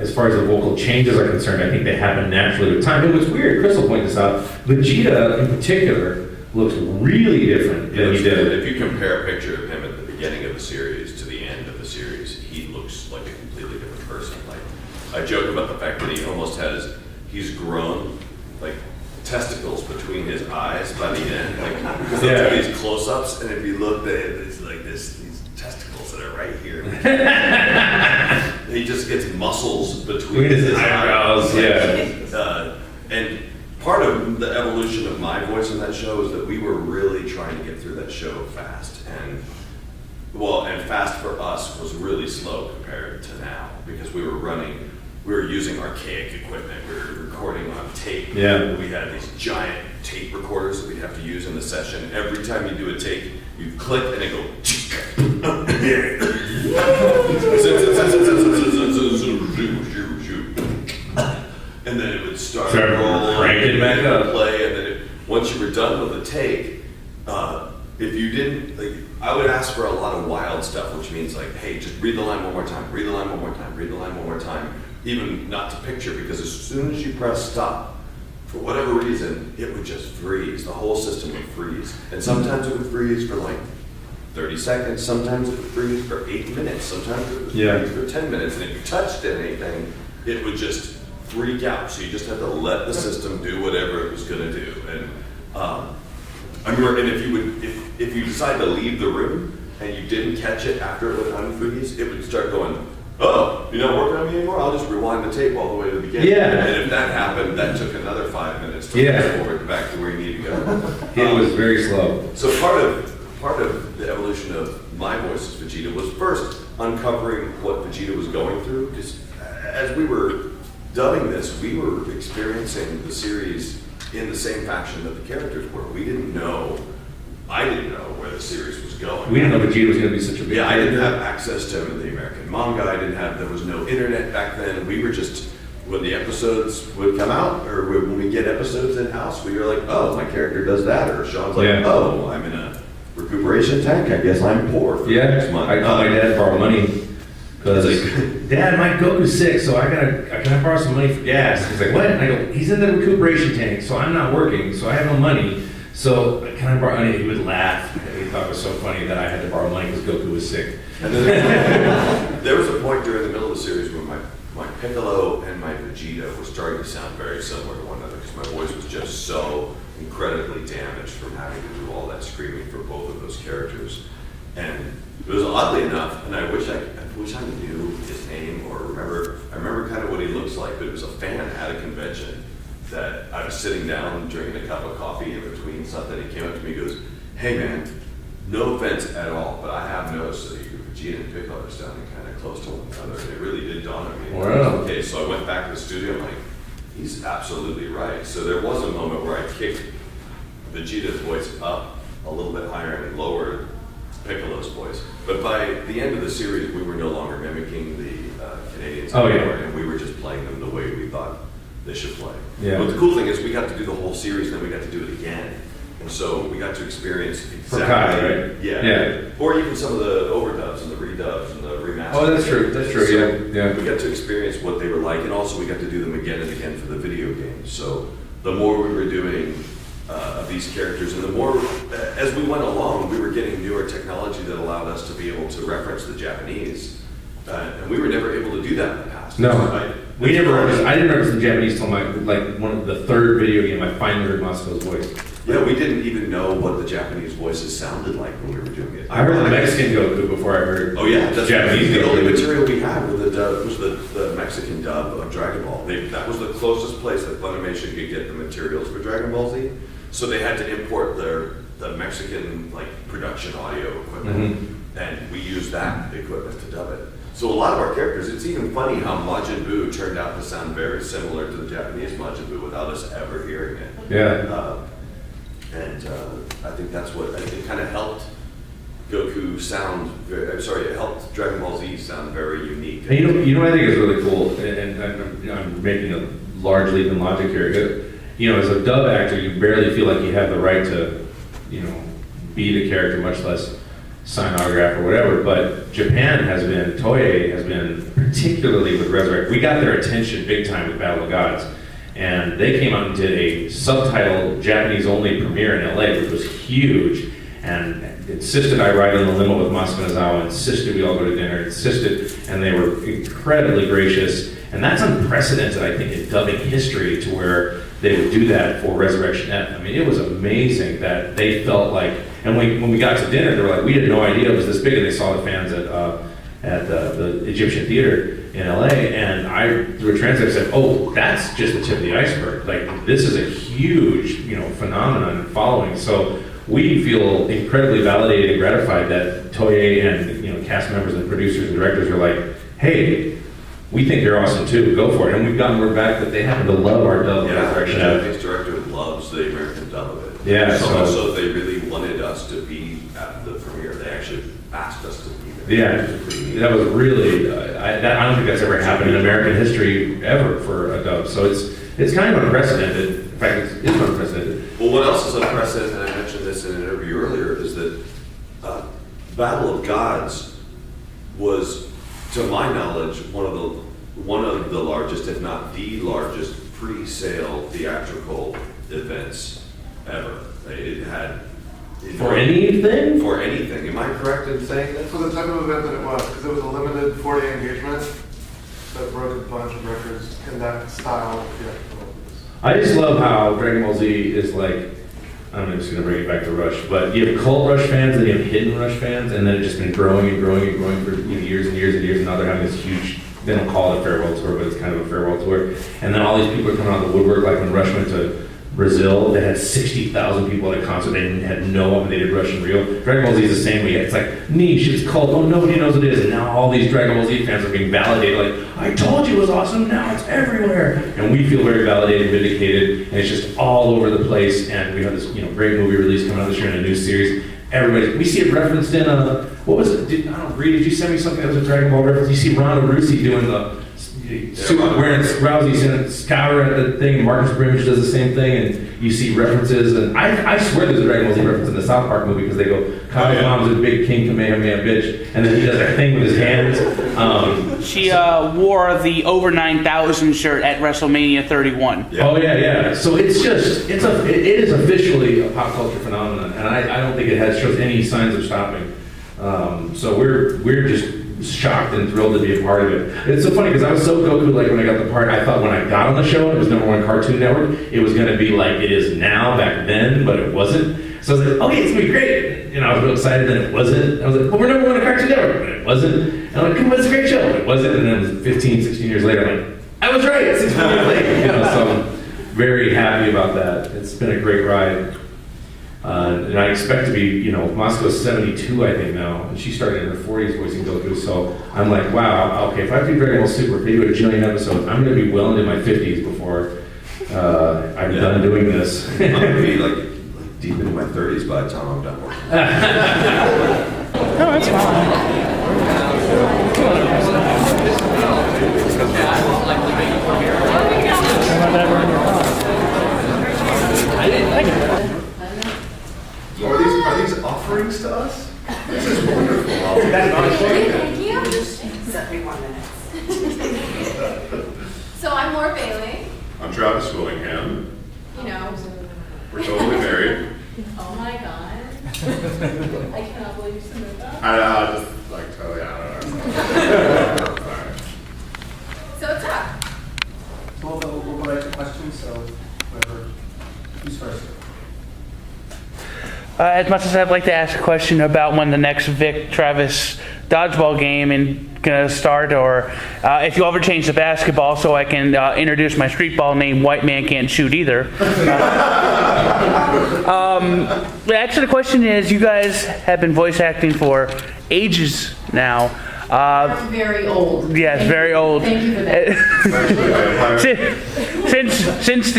as far as the vocal changes are concerned, I think they happen naturally with time. And what's weird, Chris will point this out, Vegeta in particular looks really different than he did. If you compare a picture of him at the beginning beginning of the series to the end of the series, he looks like a completely different person. Like, I joke about the fact that he's grown like testicles between his eyes by the end, like because they'll do these close-ups, and if you look at it, it's like these testicles that are right here. He just gets muscles between his eyebrows. And part of the evolution of my voice in that show is that we were really trying to get through that show fast, and fast for us was really slow compared to now, because we were using archaic equipment. We were recording on tape. Yeah. We had these giant tape recorders that we'd have to use in the session. Every time you do a take, you click and it go. And then it would start rolling, cranking back up, play, and then once you were done with the take, if you didn't, like, I would ask for a lot of wild stuff, which means like, hey, just read the line one more time, read the line one more time, read the line one more time, even not to picture, because as soon as you press stop, for whatever reason, it would just freeze. The whole system would freeze. And sometimes it would freeze for like 30 seconds, sometimes it would freeze for 8 minutes, sometimes it would freeze for 10 minutes, and if you touched anything, it would just freak out. So you just had to let the system do whatever it was gonna do. And I remember, and if you decide to leave the room and you didn't catch it after it would unfreeze, it would start going, oh, you're not working on me anymore? I'll just rewind the tape all the way to the beginning. Yeah. And if that happened, that took another 5 minutes to fast forward back to where you need to go. It was very slow. So part of the evolution of my voice as Vegeta was first uncovering what Vegeta was going through, because as we were dubbing this, we were experiencing the series in the same fashion that the characters were. I didn't know where the series was going. We didn't know Vegeta was going to be such a big I didn't have access to the American manga. There was no internet back then. We were just, when the episodes would come out, or when we get episodes in-house, we were like, oh, my character does that. Or Sean's like, oh, I'm in a recuperation tank. I guess I'm poor for next month. I called my dad to borrow money. Because Dad, my Goku's sick, so can I borrow some money for gas? He's like, what? And I go, he's in the recuperation tank, so I'm not working, so I have no money. So can I borrow money? He would laugh. He thought it was so funny that I had to borrow money because Goku was sick. And then there was a point during the middle of the series where my Piccolo and my Vegeta were starting to sound very similar to one another, because my voice was just so incredibly damaged from having to do all that screaming for both of those characters. And it was oddly enough, and I wish I knew his name or I remember kind of what he looks like, but it was a fan at a convention that I was sitting down drinking a cup of coffee in between something. He came up to me and goes, hey man, no offense at all, but I have noticed that your Vegeta and Piccolo are sounding kind of close to one another, and it really did dawn on me. Wow. Okay, so I went back to the studio, I'm like, he's absolutely right. So there was a moment where I kicked Vegeta's voice up a little bit higher and lowered Piccolo's voice. But by the end of the series, we were no longer mimicking the Canadians anymore, and we were just playing them the way we thought they should play. Yeah. But the cool thing is we got to do the whole series, and then we got to do it again. And so we got to experience exactly. For Kai, right? Yeah. Or even some of the overdubs and the redubs and the remasters. Oh, that's true. That's true. So yeah. We got to experience what they were like, and also we got to do them again and again for the video games. So the more we were doing of these characters, and the more, as we went along, we were getting newer technology that allowed us to be able to reference the Japanese, and we were never able to do that in the past. No, I didn't reference the Japanese till one of the third video game. I finally heard Masuko's voice. Yeah, we didn't even know what the Japanese voices sounded like when we were doing it. I heard the Mexican Goku before I heard. Oh yeah, that's Japanese. The Goku. only material we had was the Mexican dub of Dragon Ball. That was the closest place that Funimation could get the materials for Dragon Ball Z. So they had to import the Mexican production audio equipment, and we used that equipment to dub it. So a lot of our characters, it's even funny how Majin Buu turned out to sound very similar to the Japanese Majin Buu without us ever hearing it. Yeah. I think that's what it kind of helped Goku sound. It helped Dragon Ball Z sound very unique. And you know what I think is really cool, and I'm making a large leap in logic here. As a dub actor, you barely feel like you have the right to, be the character, much less sign autograph or whatever. But Toei has been, particularly with Resurrect, we got their attention big time with Battle of Gods. And they came out and did a subtitled Japanese-only premiere in LA, which was huge. and insisted I ride in the limo with Moscow Nozawa, insisted we all go to dinner, insisted, and they were incredibly gracious. And that's unprecedented, I think, in dubbing history, to where they would do that for Resurrection F. I mean, it was amazing that they felt like, and when we got to dinner, they were like, we had no idea it was this big, and they saw the fans at the Egyptian Theater in LA, and I, through a translator, said, oh, that's just the tip of the iceberg. Like, this is a huge, phenomenon and following. So we feel incredibly validated and gratified that Toye and, cast members and producers and directors are like, hey, we think you're awesome too, go for it. And we've gotten word back that they happen to love our dub. Yeah, the Japanese director loves the American dub of it. Yeah, so much so they really wanted us to be at the premiere. They actually asked us to be there. Yeah, that was really, I don't think that's ever happened in American history ever for a dub. So it's kind of unprecedented. In fact, it's unprecedented. Well, what else is unprecedented, and I mentioned this in an interview earlier, is that Battle of Gods was, to my knowledge, one of the largest, if not the largest, pre-sale theatrical events ever. It had for anything. For anything, am I correct in saying that? For the type of event that it was, because it was a limited 4-day engagement that broke a bunch of records in that style of theatrical release. I just love how Dragon Ball Z is like, I'm just going to bring it back to Rush, but you have cult Rush fans and you have hidden Rush fans, and then it's just been growing and growing and growing for years and years and years, and now they're having this huge, they don't call it a farewell tour, but it's kind of a farewell tour. And then all these people are coming out of the woodwork, like when Rush went to Brazil, they had 60,000 people at a concert, they had no one, they did Rush in Rio. Dragon Ball Z is the same way, it's like niche, it's cult, oh nobody knows what it is, and now all these Dragon Ball Z fans are being validated, like, I told you it was awesome, now it's everywhere. And we feel very validated, vindicated, and it's just all over the place, and we have this great movie release coming out this year in a new series. Everybody, we see it referenced in what was it? I don't know, Reed, did you send me something that was a Dragon Ball reference? You see Ronda Rousey doing the wearing Rousey's in Scour at the thing, Marcus Brimage does the same thing, and you see references, and I swear there's a Dragon Ball Z reference in the South Park movie, because they go, Kai's mom's a big King Kamehameha bitch, and then he does that thing with his hands. She wore the over 9,000 shirt at WrestleMania 31. Yeah. Oh yeah. So it is officially a pop culture phenomenon, and I don't think it shows any signs of stopping. So we're just shocked and thrilled to be a part of it. It's so funny because I was so Goku, like when I got the part, I thought when I got on the show, it was #1 Cartoon Network, it was going to be like it is now back then, but it wasn't. So I was like, okay, it's going to be great. And I was real excited, then it wasn't. I was like, well, we're #1 at Cartoon Network, but it wasn't. And I'm like, come on, it's a great show, but it wasn't. And then it was 15, 16 years later, I'm like, I was right, 16 years later. So I'm very happy about that. It's been a great ride. And I expect to be, Moscow's 72, I think now, and she started in her 40s voicing Goku, so I'm like, wow, okay, if I do Dragon Ball Super, if they do a jillion episodes, I'm going to be well into my 50s before I'm done doing this. I'm going to be like deep into my 30s by the time I'm done working. Oh, that's fine. Are these offerings to us? This is wonderful. Thank you. 71 minutes. So I'm Laura Bailey. I'm Travis Willingham. We're totally married. Oh my god. I cannot believe you submitted that. I just totally, I don't know. So what's up? We'll go back to questions, so whoever, who's first? As much as I'd like to ask a question about when the next Vic Travis dodgeball game is going to start, or if you ever change the basketball so I can introduce my street ball name, White Man Can't Shoot Either. Actually, the question is, you guys have been voice acting for ages now. I'm very old. Yes, very old. Thank you for that. Since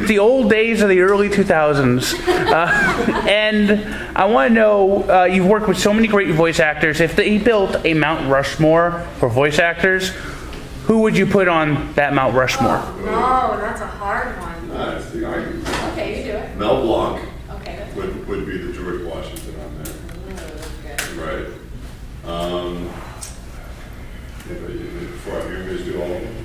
the old days of the early 2000s, and I want to know, you've worked with so many great voice actors. If they built a Mount Rushmore for voice actors, who would you put on that Mount Rushmore? Oh, no, that's a hard one. That's the argument. Okay, you do it. Mel Blanc Okay, that's would be the George Washington on there. that's good. Right. Before I'm going to do all of them.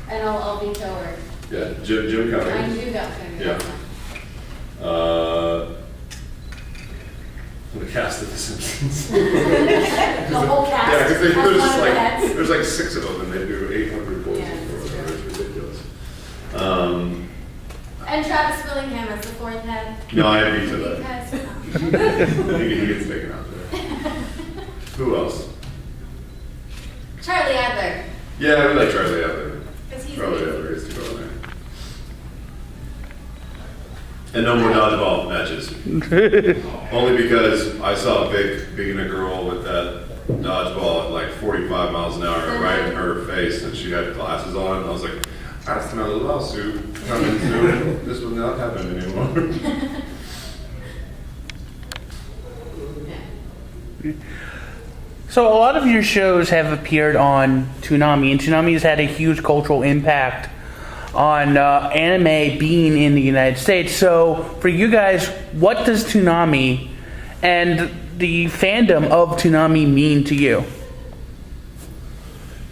And I'll be Tiller. Yeah, Jim Cummings. I knew that was going to be Yeah. The cast of The Simpsons. The whole cast. Yeah, because has there's one of the like heads. there's like 6 of them, and they do 800 voices. Yeah, or that's whatever. It's ridiculous. And Travis Willingham as the fourth head. No, I had beat to that. Because, He gets taken out there. Who else? Charlie Adler. Yeah, we like Charlie Adler. Because he's Charlie amazing. Adler is to go in there. And no more dodgeball matches. Only because I saw Vic beating a girl with that dodgeball at like 45 miles an hour right in her face, and she had glasses on. And I was like, I smell a lawsuit coming soon. This will not happen anymore. So a lot of your shows have appeared on Toonami, and Toonami has had a huge cultural impact on anime being in the United States. So for you guys, what does Toonami and the fandom of Toonami mean to you?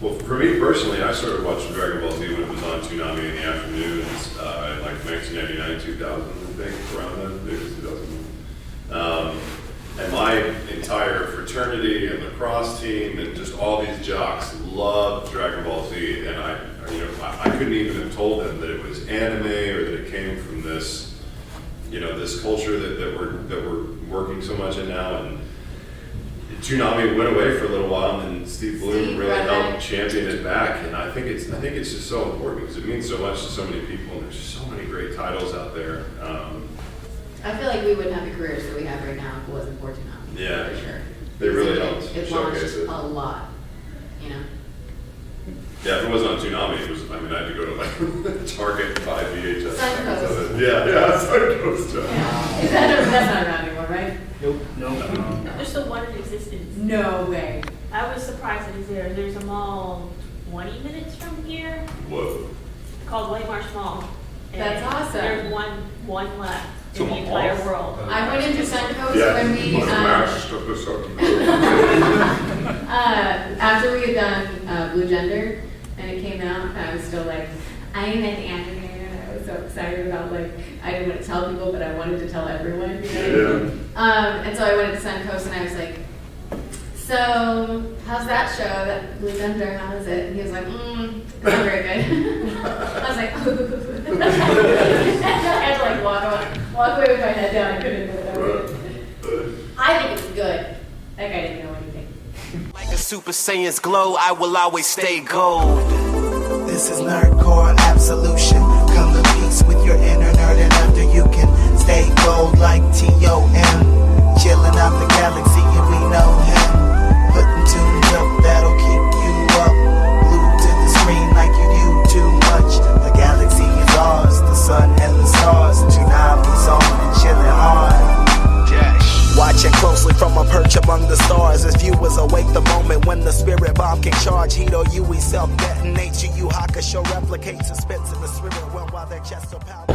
Well, for me personally, I started watching Dragon Ball Z when it was on Toonami in the afternoons, in like 1999, 2000, I think, around then, maybe 2000. And my entire fraternity and lacrosse team and just all these jocks loved Dragon Ball Z, and I couldn't even have told them that it was anime or that it came from this, this culture that we're working so much in now. And Toonami went away for a little while, and then Steve Bloom really helped champion it back. And I think it's just so important because it means so much to so many people, and there's just so many great titles out there. I feel like we wouldn't have the careers that we have right now if it wasn't for Toonami. Yeah, for sure. They really helped It showcase launched it. a lot, Yeah, if it wasn't on Toonami, it was. I had to go to like Target and buy VHS. Suncoast. Of it. Yeah, Suncoast. Yeah. That's not around anymore, right? Nope. There's still one in existence. No way. I was surprised that it's there. There's a mall 20 minutes from here Whoa. called White Marsh Mall. And That's awesome. There's one left in the entire world. I went into Suncoast Yeah. when we, Mashed up this up. after we had done Blue Gender, and it came out, I was still like, I am an animator, and I was so excited about I didn't want to tell people, but I wanted to tell everyone. And so I went to Suncoast, and I was like, so how's that show, that Blue Gender, how is it? And he was like, it's not very good. I was like, ooh. I had to walk away with my head down. I couldn't do it. I think it's good. That guy didn't know anything. Like a Super Saiyan's glow, I will always stay gold. This is Nerdcore Absolution. Come to peace with your inner nerd, and after you can stay gold like T.O.M. Chilling out the galaxy, and we know him. Putting tunes up that'll keep you up. Glued to the screen like you do too much. The galaxy is ours, the sun and the stars. Toonami's on and chilling hard. Watching closely from a perch among the stars as viewers await the moment when the spirit bomb can charge. Hito Yui self-detonates. Yu Yu Hakusho replicates suspense in the spirit realm while their chests are powered.